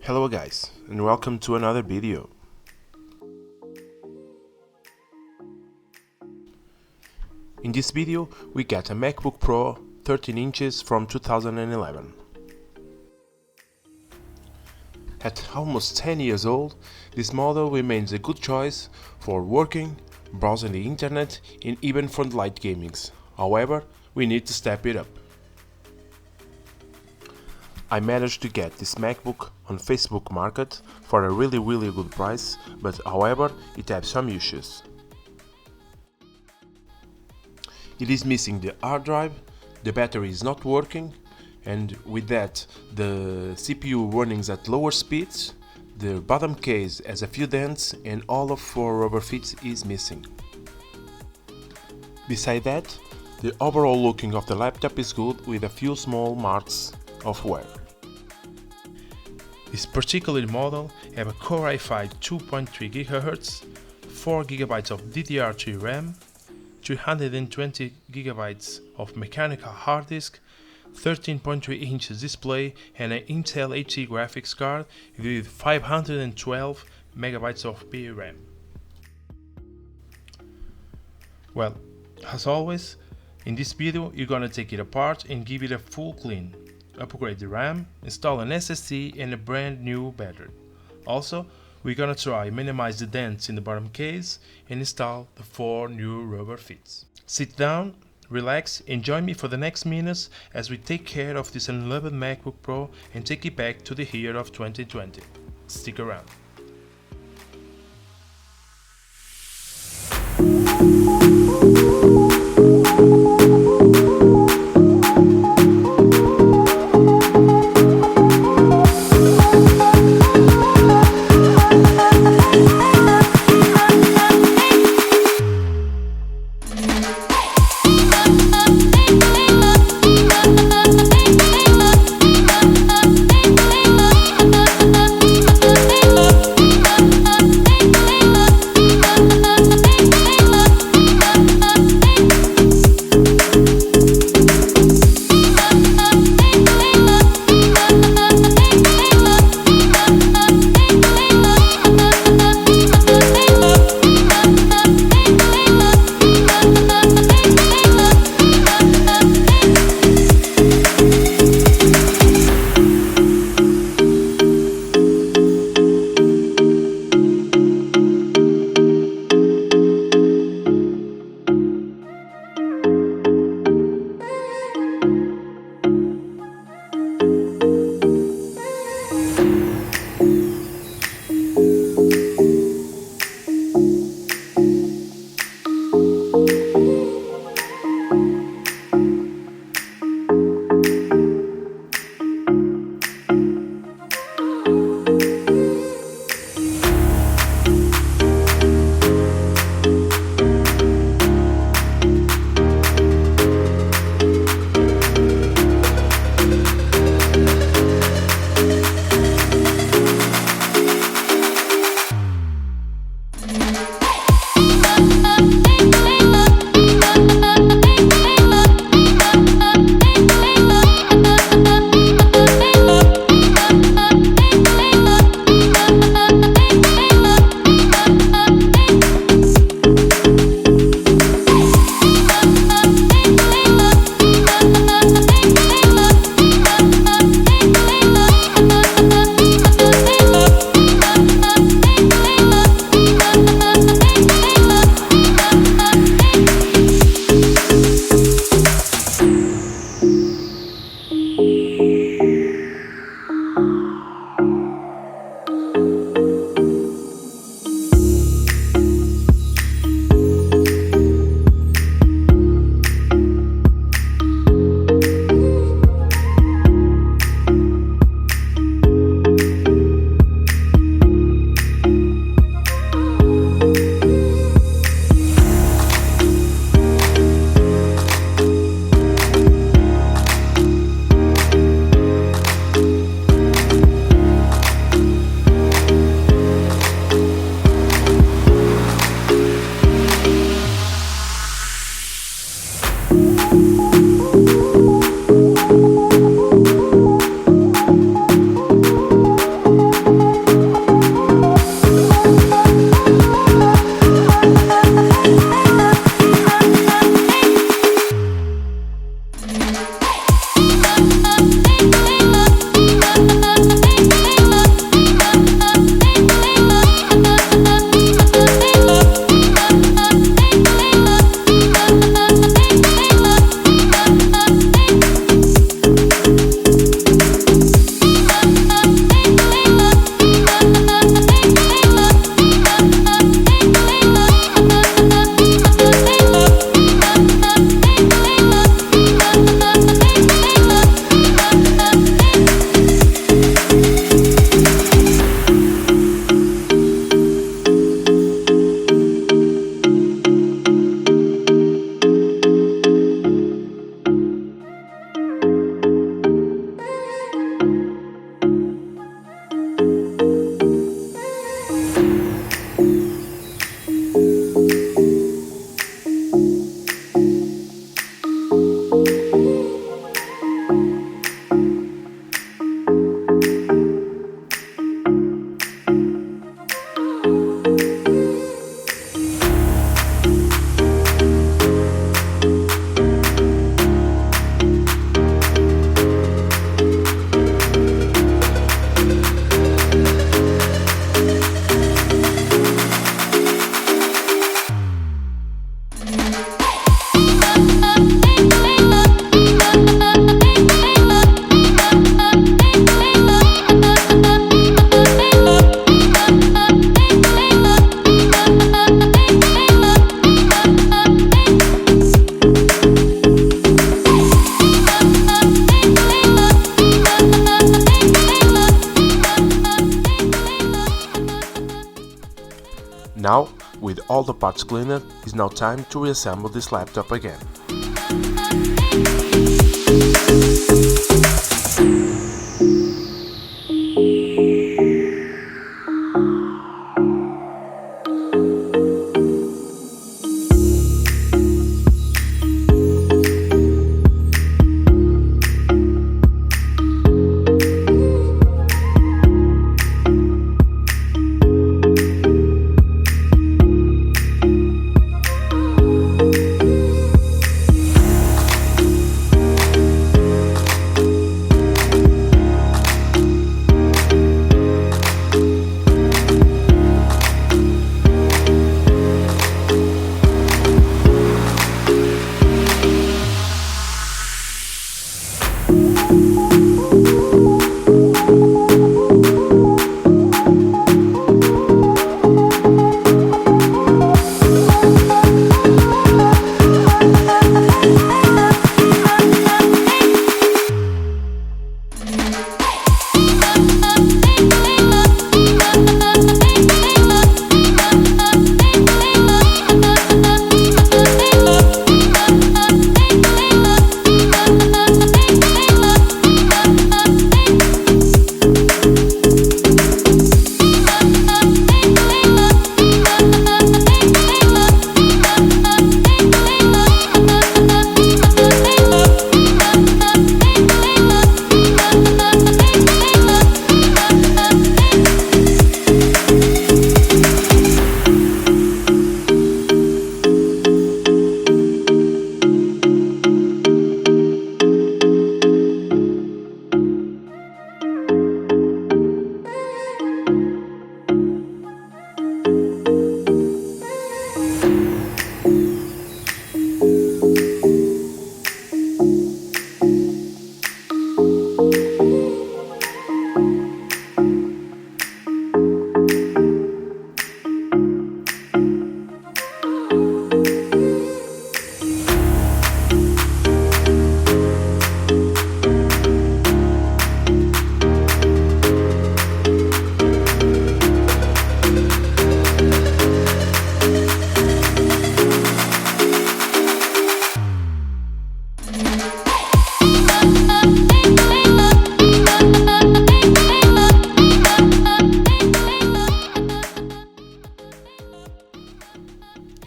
Hello guys, and welcome to another video. In this video we get a MacBook Pro 13 inches from 2011. At almost 10 years old, this model remains a good choice for working, browsing the internet and even for light gamings. However, we need to step it up. I managed to get this MacBook on Facebook Market for a really good price, but however it has some issues. It is missing the hard drive, the battery is not working, and with that the CPU runnings at lower speeds, the bottom case has a few dents and all of 4 rubber feet is missing. Beside that, the overall looking of the laptop is good with a few small marks of wear. This particular model have a Core i5 2.3 GHz, 4 GB of DDR3 RAM, 320 GB of mechanical hard disk, 13.3 inches display and an Intel HD graphics card with 512 MB of VRAM. Well, as always, in this video you're gonna take it apart and give it a full clean. Upgrade the RAM, install an SSD and a brand new battery. Also, we're gonna try minimize the dents in the bottom case and install the 4 new rubber feet. Sit down, relax and join me for the next minutes as we take care of this unloved MacBook Pro and take it back to the year of 2020. Stick around. Now, with all the parts cleaned, it's now time to reassemble this laptop again.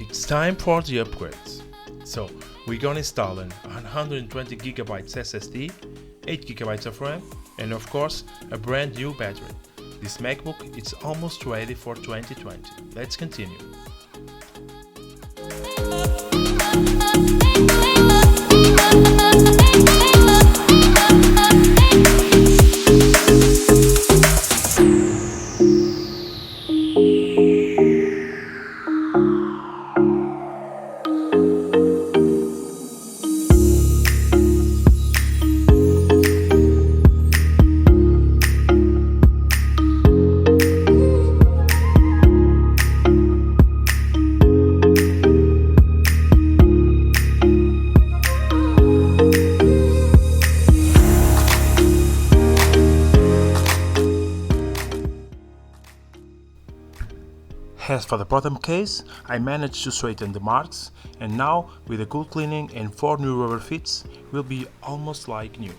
It's time for the upgrades. So we're gonna install an 120GB SSD, 8GB of RAM, and of course a brand new battery. This MacBook is almost ready for 2020. Let's continue. As for the bottom case, I managed to straighten the marks, and now with a good cleaning and 4 new rubber fits, will be almost like new.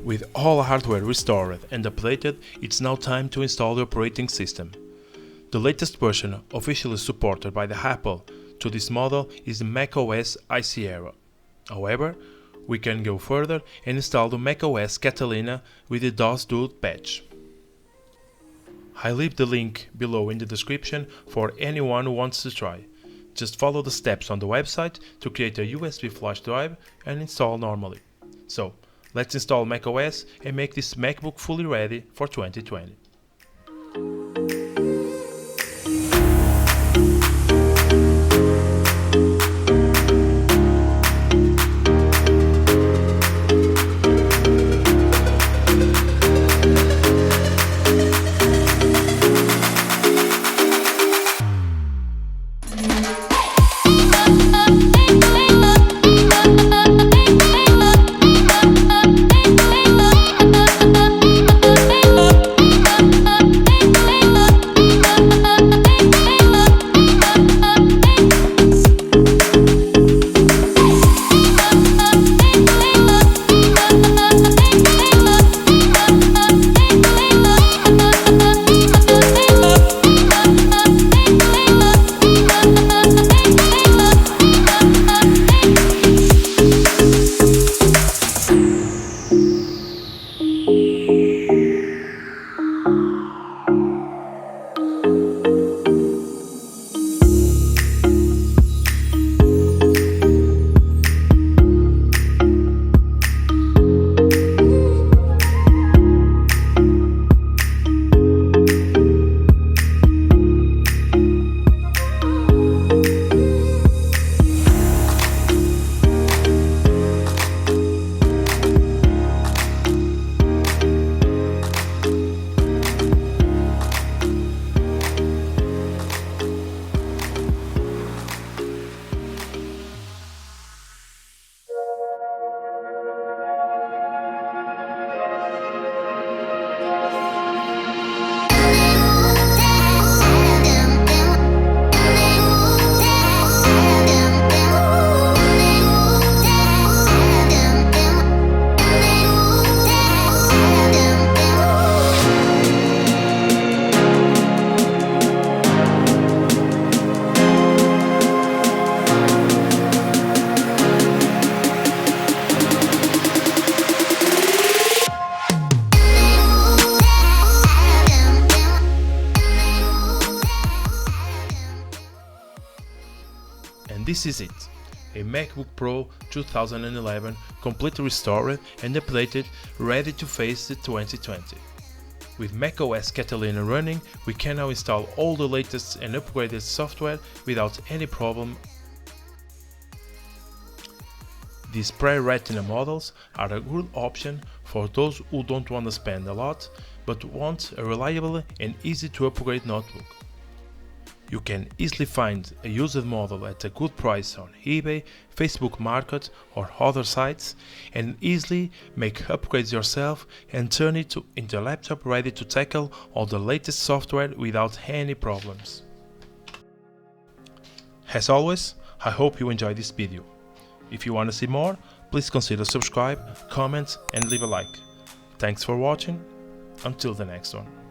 With all hardware restored and updated, it's now time to install the operating system. The latest version officially supported by the Apple to this model is the macOS High Sierra. However, we can go further and install the macOS Catalina with the dosdude patch. I leave the link below in the description for anyone who wants to try. Just follow the steps on the website to create a USB flash drive and install normally. So, let's install macOS and make this MacBook fully ready for 2020. And this is it, a MacBook Pro 2011 completely restored and updated, ready to face the 2020. With macOS Catalina running, we can now install all the latest and upgraded software without any problem. These pre-retina models are a good option for those who don't want to spend a lot, but want a reliable and easy to upgrade notebook. You can easily find a used model at a good price on eBay, Facebook Market or other sites, and easily make upgrades yourself and turn it into a laptop ready to tackle all the latest software without any problems. As always, I hope you enjoyed this video. If you want to see more, please consider subscribe, comment and leave a like. Thanks for watching. Until the next one.